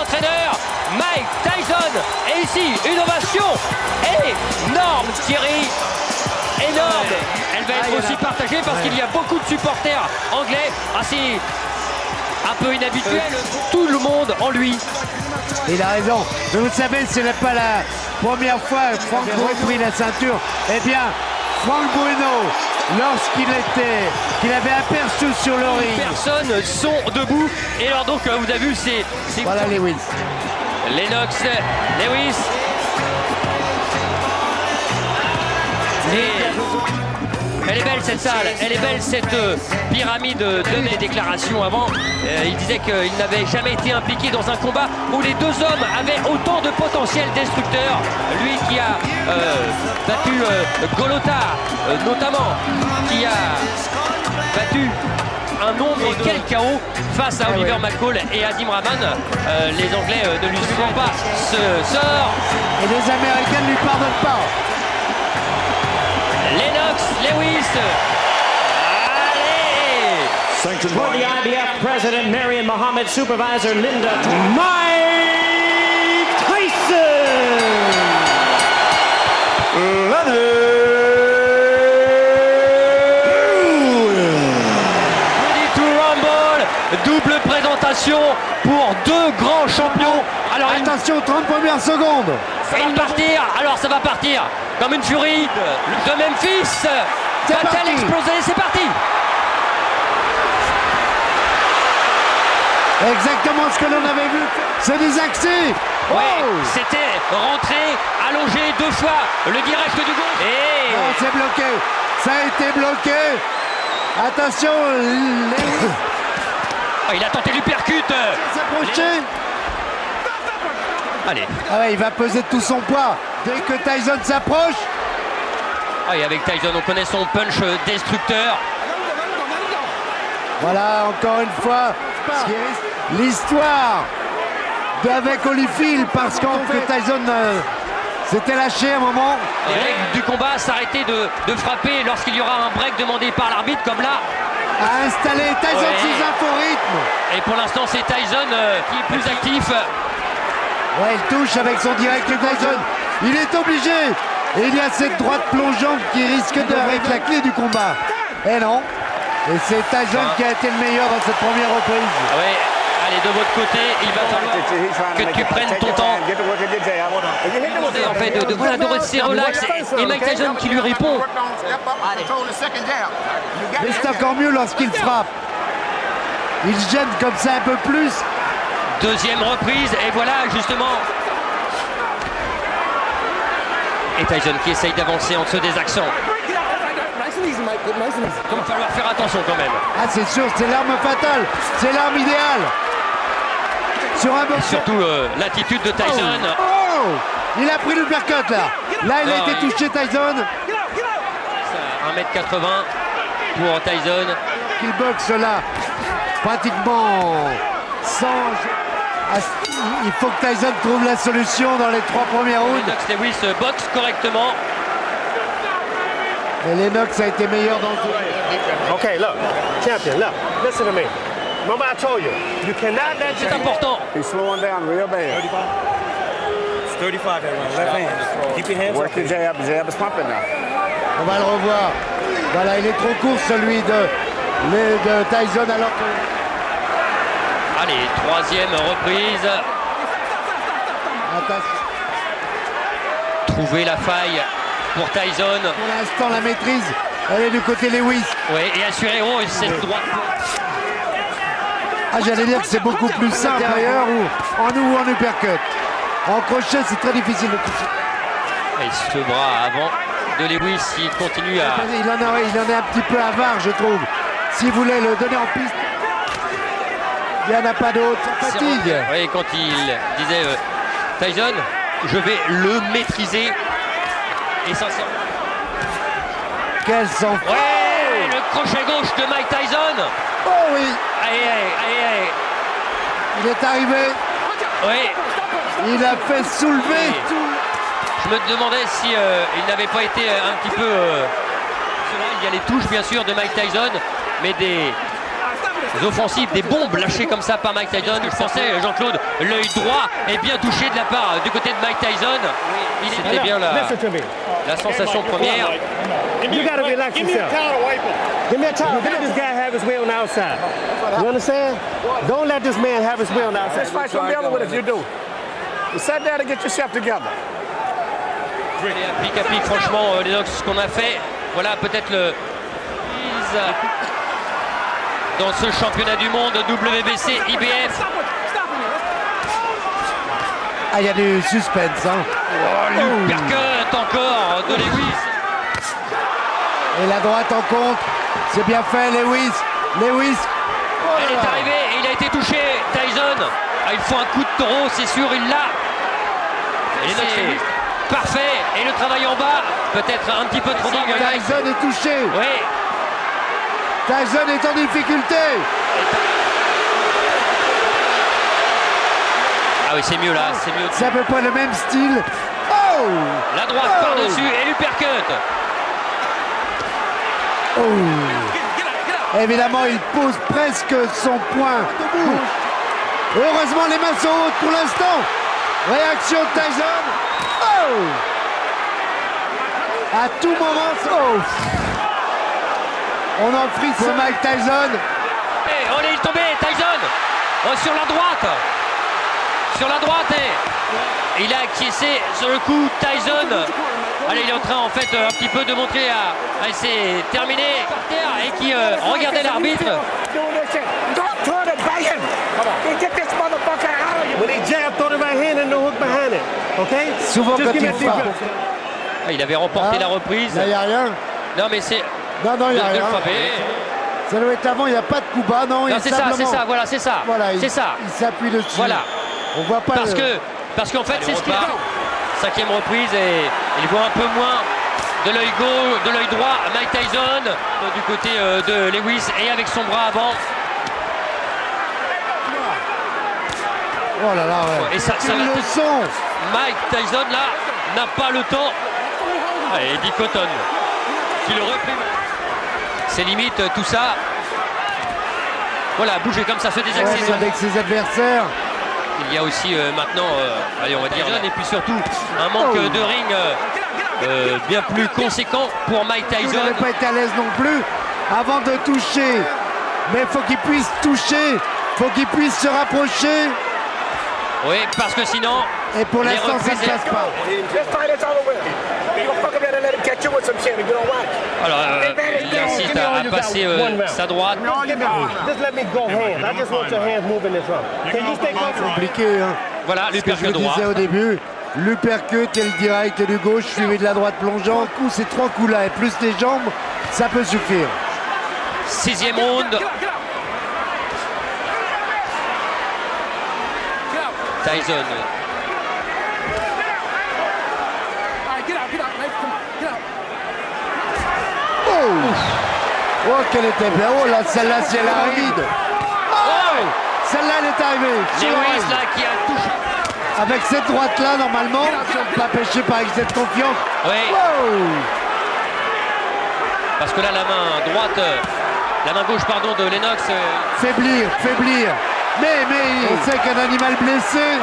entraîneur, Mike Tyson. Et ici, une ovation énorme, Thierry. Énorme. Elle va être aussi partagée parce qu'il y a beaucoup de supporters anglais. Assez un peu inhabituel. Tout le monde en lui. Il a raison. Mais vous savez, ce n'est pas la première fois que Frank Bruno a pris la ceinture. Eh bien, Frank Bruno, qu'il avait aperçu sur le ring. Personnes sont debout. Et alors donc, vous avez vu, c'est voilà Lewis. Lennox, Lewis. Et elle est belle cette salle, elle est belle cette pyramide de mes déclarations avant. Il disait qu'il n'avait jamais été impliqué dans un combat où les deux hommes avaient autant de potentiel destructeur. Lui qui a battu Golota notamment, qui a battu un nombre de quel chaos face à Oliver McCall et Adim Rahman. Les Anglais ne lui suivent pas ce sort. Et les Américains ne lui pardonnent pas. Lennox, Lewis. Allez! For the IBF President Marion Muhammad, Supervisor Linda, Mike Tyson! Ready to rumble, double présentation pour deux grands champions. Alors attention, 30 premières secondes. Ça va partir, alors ça va partir comme une furie de Memphis. Va-t-elle exploser? C'est parti. Exactement ce que l'on avait vu. C'est des accès. Oui, c'était rentré, allongé deux fois, le direct du gauche. Et non, c'est bloqué. Ça a été bloqué. Attention, il a tenté l'uppercut. S'approcher. Allez. Ah ouais, il va peser tout son poids dès que Tyson s'approche. Ah, et avec Tyson, on connaît son punch destructeur. Voilà, encore une fois, l'histoire avec Holyfield, parce que Tyson s'était lâché à un moment. Les règles du combat s'arrêter de frapper lorsqu'il y aura un break demandé par l'arbitre, comme là. A installé Tyson sous un faux rythme. Et pour l'instant, c'est Tyson qui est plus actif. Ouais, il touche avec son direct Tyson. Il est obligé. Et il y a cette droite plongeante qui risque d'être la clé du combat. Et non. Et c'est Tyson qui a été le meilleur dans cette première reprise. Oui, allez, de votre côté, il va falloir que tu prennes ton temps. En fait, de rester relax. Et Mike Tyson qui lui répond. Mais c'est encore mieux lorsqu'il frappe. Il gêne comme ça un peu plus. Deuxième reprise, et voilà justement. Et Tyson qui essaye d'avancer en dessous des accents. Il va falloir faire attention quand même. Ah, c'est sûr, c'est l'arme fatale. C'est l'arme idéale. Sur un et surtout l'attitude de Tyson. Il a pris le uppercut là. Là, il a été touché, Tyson. 1m80 pour Tyson. Il boxe là, pratiquement sans... Il faut que Tyson trouve la solution dans les 3 premiers rounds. Lennox Lewis boxe correctement. Et Lennox a été meilleur dans le jeu. Okay, look, champion, look, listen to me. Remember I told you, you cannot let C'est important. He's slowing down real bad. 35, everyone. Left hand. Keep your hands Work your jab. Jab is pumping now. On va le revoir. Voilà, il est trop court celui de Tyson alors que... Allez, troisième reprise. Attention. Trouver la faille pour Tyson. Pour l'instant, la maîtrise, elle est du côté Lewis. Oui, et assuré cette droite. Ah, j'allais dire que c'est beaucoup plus simple ailleurs ou en uppercut. En crochet, c'est très difficile de toucher. Et ce bras avant de Lewis, il continue à... Il en est un petit peu avare, je trouve. S'il voulait le donner en piste, il n'y en a pas d'autre. Fatigue. Oui, quand il disait Tyson, je vais le maîtriser. Essentiellement. Quel sang. Ouais, le crochet gauche de Mike Tyson. Oh oui. Allez. Il est arrivé. Oui. Il a fait soulever tout. Je me demandais si il n'avait pas été un petit peu... il y a les touches bien sûr de Mike Tyson, mais des offensives, des bombes lâchées comme ça par Mike Tyson. Je pensais, Jean-Claude, l'œil droit est bien touché de la part du côté de Mike Tyson. C'était bien la sensation première. You gotta relax yourself. Give me a towel. Let this guy have his way on the outside. You understand? Don't let this man have his way on the outside. This fight's gonna be over with if you do. You sit down and get yourself together. Et pic à pic, franchement, Lennox, ce qu'on a fait, voilà peut-être le dans ce championnat du monde WBC IBF. Ah, il y a du suspense, hein. L'uppercut encore de Lewis. Et la droite en contre, c'est bien fait, Lewis. Lewis. Elle est arrivée et il a été touché. Tyson, il faut un coup de taureau, c'est sûr, il l'a. C'est parfait. Et le travail en bas, peut-être un petit peu trop dégueulasse. Tyson est touché. Oui. Tyson est en difficulté. Ah oui, c'est mieux là, c'est mieux. C'est à peu près le même style. Oh! La droite par-dessus et l'uppercut. Oh. Évidemment, il pose presque son poing. Heureusement, les mains sont hautes pour l'instant. Réaction de Tyson. Oh! À tout moment, oh! On en frise ce Mike Tyson. Et oh, il est tombé, Tyson. Sur la droite. Sur la droite et il a acquiescé sur le coup. Tyson, allez, il est en train en fait un petit peu de montrer à c'est terminé par terre et qui regardait l'arbitre. Souvent quand il frappe. Il avait remporté la reprise. Là, il n'y a rien. Non mais c'est Non, il n'y a rien. frapper. Ça doit être avant, il n'y a pas de coup bas. Non, C'est ça, voilà, c'est ça. Voilà, c'est ça. Il s'appuie dessus. Voilà. On voit pas Parce qu'en fait, c'est ce qu'il a. Cinquième reprise et il voit un peu moins de l'œil gauche, de l'œil droit Mike Tyson du côté de Lewis et avec son bras avant. Oh là là, ouais. Et ça le son. Mike Tyson là n'a pas le temps. Et Eddie Cotton qui le réprime. C'est limite tout ça. Voilà, bouger comme ça, se désaxer. Ouais, avec ses adversaires. Il y a aussi maintenant, allez, on va dire, et puis surtout un manque de ring bien plus conséquent pour Mike Tyson. Il n'avait pas été à l'aise non plus avant de toucher. Mais il faut qu'il puisse toucher, il faut qu'il puisse se rapprocher. Oui, parce que sinon... Et pour l'instant, ça ne se passe pas. Alors, il insiste à passer sa droite. C'est compliqué, hein. Voilà, Ce que je l'uppercut vous droit. disais au début, l'uppercut et le direct du gauche suivi de la droite plongeante. Ces trois coups-là et plus les jambes, ça peut suffire. Sixième round. Tyson. Oh, qu'elle était bien. Oh là, celle-là, si elle arrive. Oh, celle-là, elle est arrivée. Lewis là qui a touché. Avec cette droite-là, normalement, pas pêché par excès de confiance. Oui. Oh. Parce que là, la main droite, la main gauche, pardon, de Lennox. Faiblir. Mais on sait qu'un animal blessé,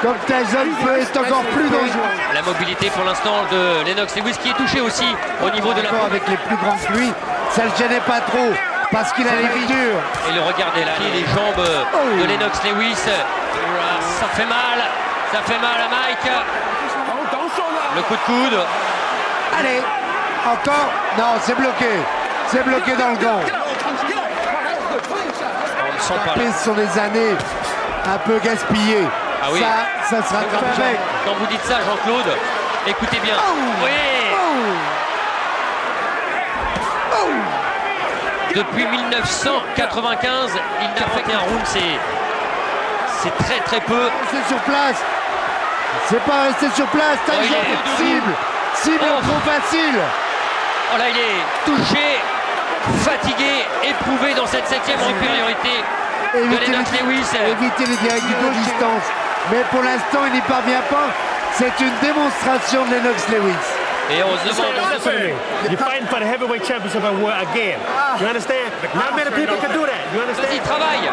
comme Tyson, peut être encore plus dangereux. La mobilité pour l'instant de Lennox Lewis qui est touché aussi au niveau de la... Avec les plus grands que lui, ça le gênait pas trop parce qu'il a les vies dures. Et le regardez là, les jambes de Lennox Lewis. Ça fait mal à Mike. Le coup de coude. Allez, encore. Non, c'est bloqué dans le gant. On ne sent pas là. Ce sont des années un peu gaspillées. Ah oui. Ça sera fait avec. Quand vous dites ça, Jean-Claude, écoutez bien. Oui. Depuis 1995, il n'a fait qu'un round, c'est très peu. C'est sur place. C'est pas resté sur place. Cible trop facile. Oh là, il est touché, fatigué, éprouvé dans cette septième supériorité de Lennox Lewis. Éviter les directs du de distance. Mais pour l'instant, il n'y parvient pas. C'est une démonstration de Lennox Lewis. Et on se demande. Listen to me. You're fighting for the heavyweight championship again. You understand? Not many people can do that. You Vas-y, understand? travaille.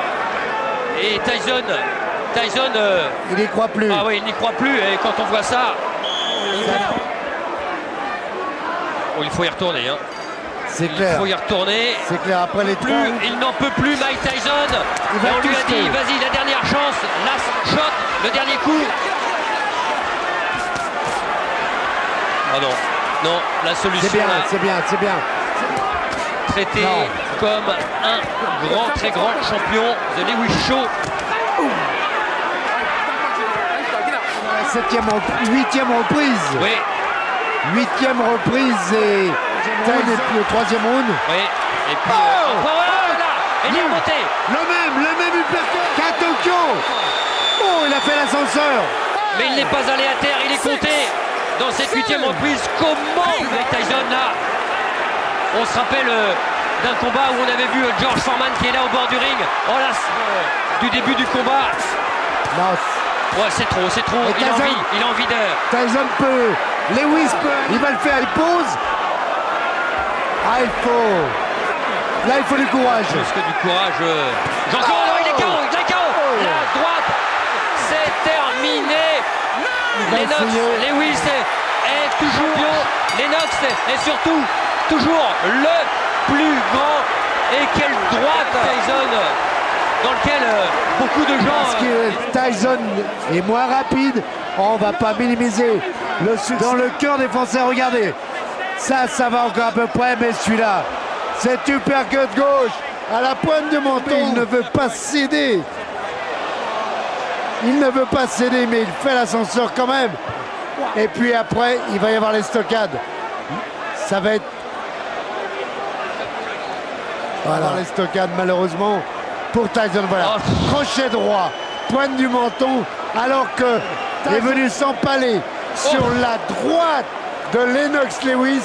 Et Tyson, Il n'y croit plus. ah oui, il n'y croit plus. Et quand on voit ça, oh, il faut y retourner. Hein. C'est Il clair. faut y retourner. C'est clair. Après les Plus, trois, il n'en peut plus, Mike Tyson. va Et on lui a twister. dit, vas-y, la dernière chance, last shot, le dernier coup. Ah non, non, la solution c'est bien, là, c'est bien, c'est bien. traité Non. comme un très grand champion, The Lewis Show. Huitième reprise. Oui, Huitième reprise et puis le troisième round. oui. Et puis, Oh là, il est remonté. Le même uppercut qu'à Tokyo. Oh, il a fait l'ascenseur. Mais il n'est pas allé à terre, il est compté dans cette huitième reprise. Comment Mike Tyson là? On se rappelle d'un combat où on avait vu George Foreman qui est là au bord du ring. Oh là, du début du combat. Non, Ouais, c'est trop. Et Il a envie de. Tyson peut. Lewis peut. Il va le faire, il pose. Ah, il faut. Là, il faut du courage. Plus que du courage. Jean-Claude, non, il est KO, La droite, c'est terminé. va Lennox, essayer. Lewis est toujours champion. Lennox est surtout toujours le plus grand. Et quelle droite Tyson, dans lequel beaucoup de Parce gens. que Tyson est moins rapide, on va pas minimiser le succès. Dans le cœur des Français, regardez. Ça va encore à peu près, mais celui-là, cet uppercut gauche à la pointe du menton, il ne veut pas céder. Il ne veut pas céder, mais il fait l'ascenseur quand même. Et puis après, il va y avoir les stockades. Ça va être... Voilà, les stockades, malheureusement, pour Tyson. Voilà, crochet droit, pointe du menton, alors que est venu s'empaler sur la droite de Lennox Lewis.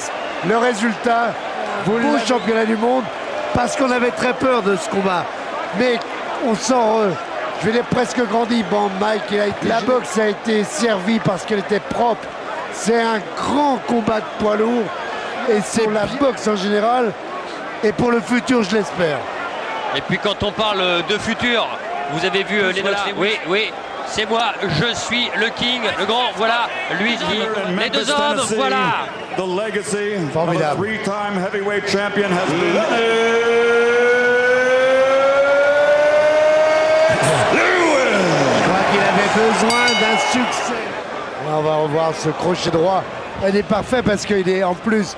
Le résultat, vous le championnat du monde, parce qu'on avait très peur de ce combat. Mais on sent, je vais dire presque grandi. Bon, Mike, la boxe a été servie parce qu'elle était propre. C'est un grand combat de poids lourd. Et c'est pour la boxe en général. Et pour le futur, je l'espère. Et puis quand on parle de futur, vous avez vu Lennox Lewis. Oui, c'est moi, je suis le king, le grand, voilà, lui qui. Les deux hommes, voilà. The legacy of a Formidable. three-time heavyweight champion has been Je crois qu'il avait besoin d'un succès. On va revoir ce crochet droit. Il est parfait parce qu'il est en plus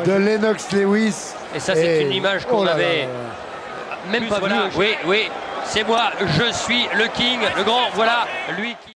de Lennox Lewis. Et ça, c'est une image qu'on Oh là là avait là là. même pas vue. Oui, c'est moi, je suis le king, le grand, voilà, lui qui.